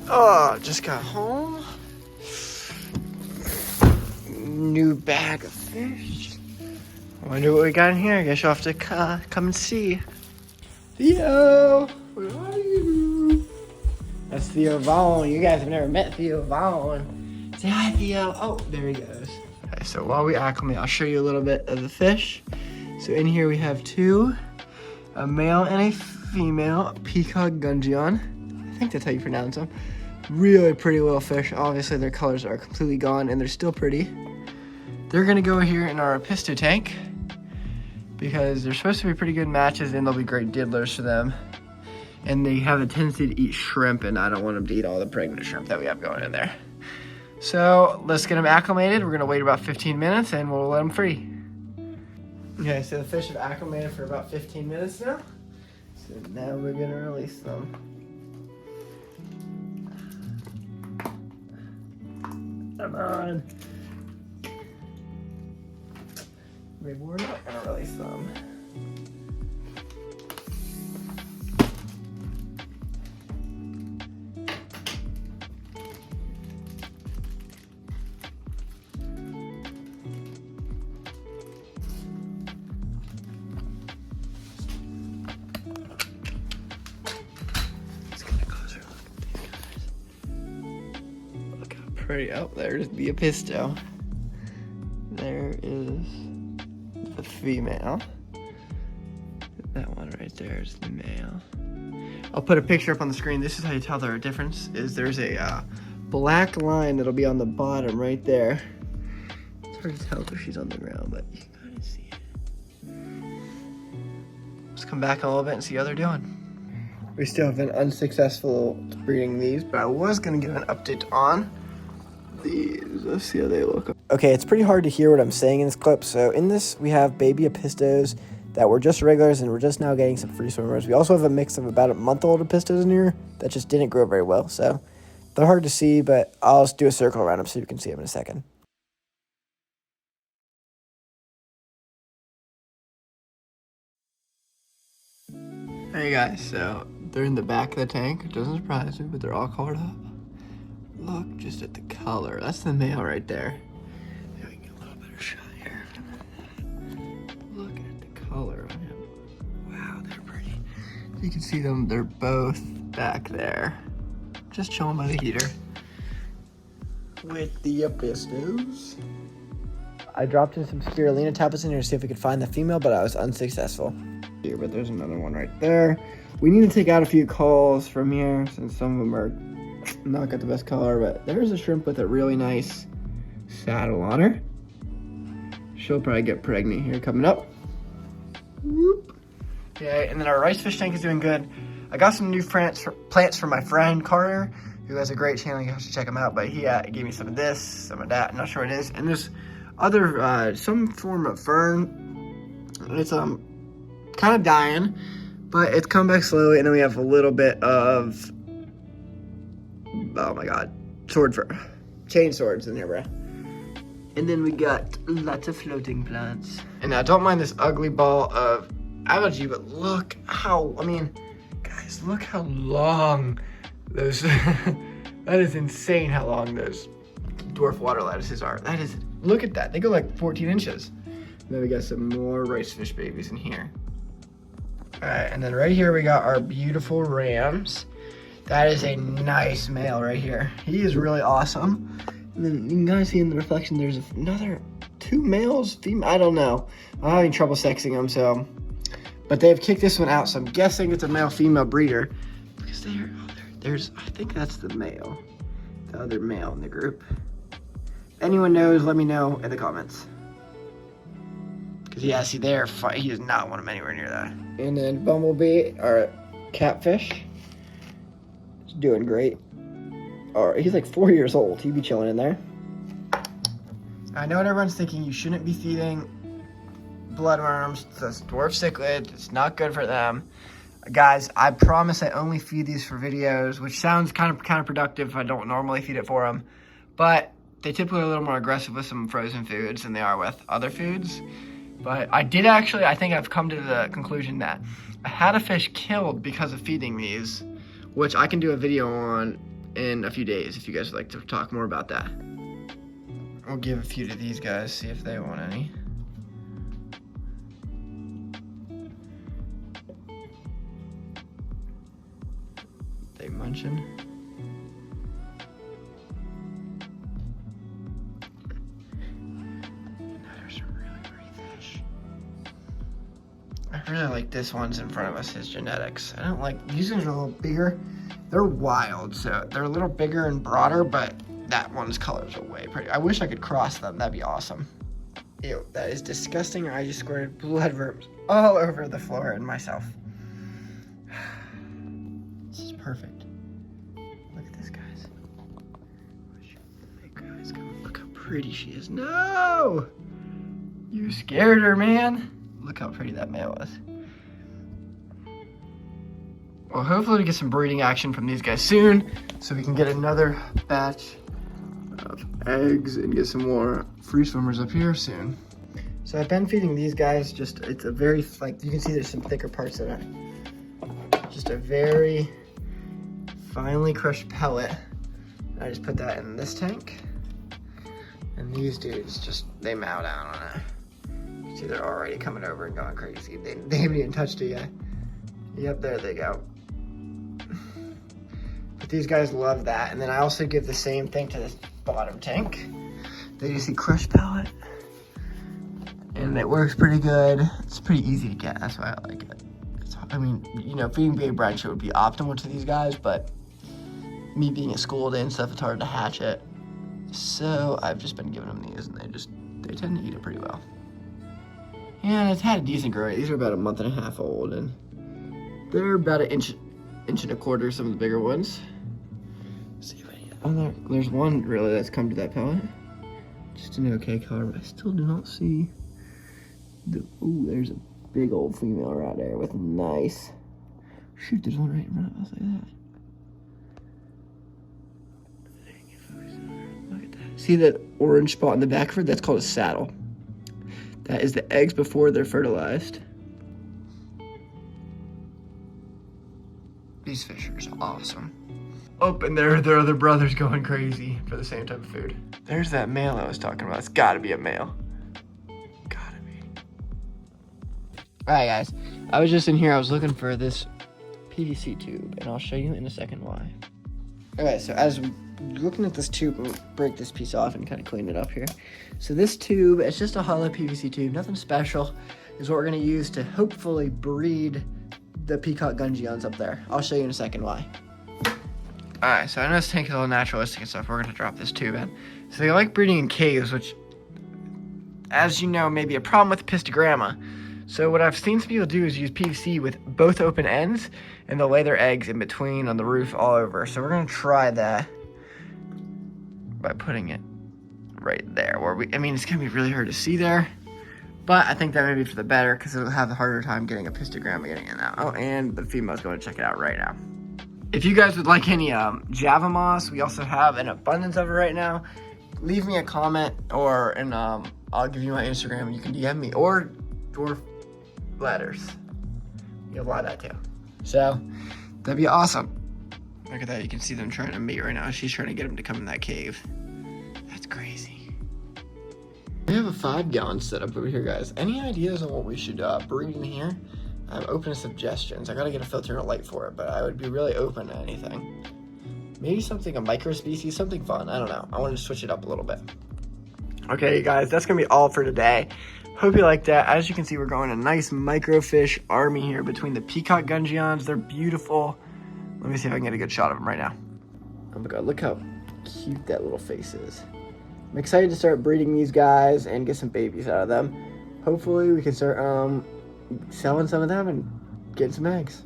Oh, just got home. New bag of fish. Wonder what we got in here. I guess you'll have to come and see. Theo, where are you? That's Theo Vaughn. You guys have never met Theo Vaughn. Say hi, Theo. Oh, there he goes. Okay, so while we acclimate, I'll show you a little bit of the fish. So in here we have two, a male and a female Peacock gudgeon. I think that's how you pronounce them. Really pretty little fish. Obviously their colors are completely gone and they're still pretty. They're gonna go here in our apisto tank because they're supposed to be pretty good matches and they'll be great diddlers for them. And they have a tendency to eat shrimp, and I don't want them to eat all the pregnant shrimp that we have going in there. So let's get them acclimated. We're gonna wait about 15 minutes and we'll let them free. Okay, so the fish have acclimated for about 15 minutes now. So now we're gonna release them. Come on. Maybe we're not gonna release them. Let's get a closer look at these guys. Look how pretty. Oh, there's the apisto. There is the female. That one right there is the male. I'll put a picture up on the screen. This is how you tell their difference. Is there's a black line that'll be on the bottom right there. It's hard to tell if she's on the ground, but you can kind of see it. Let's come back a little bit and see how they're doing. We still have been unsuccessful breeding these, but I was gonna give an update on these. Let's see how they look. Okay, it's pretty hard to hear what I'm saying in this clip. So in this, we have baby apistos that were just regulars and we're just now getting some free swimmers. We also have a mix of about a month-old apistos in here that just didn't grow very well. So they're hard to see, but I'll just do a circle around them so you can see them in a second. Hey guys, so they're in the back of the tank. It doesn't surprise me, but they're all colored up. Look just at the color. That's the male right there. Maybe we can get a little better shot here. Look at the color on him. Wow, they're pretty. You can see them, they're both back there. Just chilling by the heater. With the apistos. I dropped in some spirulina tablets in here to see if we could find the female, but I was unsuccessful. Here, but there's another one right there. We need to take out a few calls from here since some of them are not got the best color, but there's a shrimp with a really nice saddle on her. She'll probably get pregnant here coming up. Whoop. Okay, and then our rice fish tank is doing good. I got some new plants from my friend Carter, who has a great channel. You have to check him out, but he gave me some of this, some of that. I'm not sure what it is. And there's other, some form of fern. It's kind of dying, but it's come back slowly. And then we have a little bit of, oh my god, sword fur, chain swords in here, bro. And then we got lots of floating plants. And now don't mind this ugly ball of algae, but look how, I mean, guys, look how long those, that is insane how long those dwarf water lettuces are. That is, look at that, they go like 14 inches. And then we got some more rice fish babies in here. All right, and then right here we got our beautiful rams. That is a nice male right here. He is really awesome. And then you can kind of see in the reflection, there's another two males, female, I don't know. I'm having trouble sexing them, so. But they've kicked this one out, so I'm guessing it's a male-female breeder. Because there's, I think that's the male. The other male in the group. Anyone knows, let me know in the comments. Because yeah, see there, he does not want him anywhere near that. And then Bumblebee, our catfish. Doing great. Or he's like 4 years old. He'd be chilling in there. I know what everyone's thinking. You shouldn't be feeding bloodworms. That's dwarf cichlid. It's not good for them. Guys, I promise I only feed these for videos, which sounds kind of counterproductive if I don't normally feed it for them. But they typically are a little more aggressive with some frozen foods than they are with other foods. But I did actually, I think I've come to the conclusion that I had a fish killed because of feeding these, which I can do a video on in a few days if you guys would like to talk more about that. I'll give a few to these guys, see if they want any. They munching? There's some really pretty fish. I really like this one's in front of us, his genetics. I don't like, these ones are a little bigger. They're wild, so they're a little bigger and broader, but that one's colors are way pretty. I wish I could cross them, that'd be awesome. Ew, that is disgusting. I just squirted bloodworms all over the floor and myself. This is perfect. Look at this, guys. Hey guys, look how pretty she is. No! You scared her, man. Look how pretty that male is. Well, hopefully we get some breeding action from these guys soon, so we can get another batch of eggs and get some more free swimmers up here soon. So I've been feeding these guys just, it's a very, like, you can see there's some thicker parts in it. Just a very finely crushed pellet. I just put that in this tank. And these dudes just, they mow down on it. You see they're already coming over and going crazy. They haven't even touched it yet. Yep, there they go. But these guys love that. And then I also give the same thing to this bottom tank. They just see crushed pellet. And it works pretty good. It's pretty easy to get, that's why I like it. I mean, you know, feeding baby branch would be optimal to these guys, but me being at school today and stuff, it's hard to hatch it. So I've just been giving them these, and they tend to eat it pretty well. And it's had a decent growth rate. These are about a month and a half old, and they're about an inch and a quarter, some of the bigger ones. Let's see if there's one really that's come to that pellet. Just an okay color, but I still do not see ooh, there's a big old female right there with nice. Shoot, there's one right in front of us like that. Look at that. See that orange spot in the back of her? That's called a saddle. That is the eggs before they're fertilized. These fish are awesome. Oh, and their other brother's going crazy for the same type of food. There's that male I was talking about. It's gotta be a male. Gotta be. Alright guys, I was just in here, I was looking for this PVC tube, and I'll show you in a second why. Okay, so as we're looking at this tube, we'll break this piece off and kind of clean it up here. So this tube, it's just a hollow PVC tube, nothing special, is what we're gonna use to hopefully breed the Peacock gudgeons up there. I'll show you in a second why. Alright, so I know this tank is a little naturalistic and stuff. We're going to drop this tube in. So they like breeding in caves, which, as you know, may be a problem with Apistogramma. So what I've seen some people do is use PVC with both open ends, and they'll lay their eggs in between on the roof all over. So we're going to try that by putting it right there. I mean, it's going to be really hard to see there, but I think that may be for the better because it'll have a harder time getting Apistogramma getting in now. Oh, and the female's going to check it out right now. If you guys would like any Java moss, we also have an abundance of it right now. Leave me a comment, and I'll give you my Instagram. You can DM me, or dwarf bladders. You'll love that too. So that'd be awesome. Look at that. You can see them trying to mate right now. She's trying to get him to come in that cave. That's crazy. We have a 5-gallon setup over here, guys. Any ideas on what we should breed in here? I'm open to suggestions. I gotta get a filter and a light for it, but I would be really open to anything. Maybe something, a micro species, something fun. I don't know. I wanted to switch it up a little bit. Okay, guys, that's gonna be all for today. Hope you liked that. As you can see, we're going a nice microfish army here between the Peacock gudgeons. They're beautiful. Let me see if I can get a good shot of them right now. Oh my God, look how cute that little face is. I'm excited to start breeding these guys and get some babies out of them. Hopefully we can start selling some of them and getting some eggs.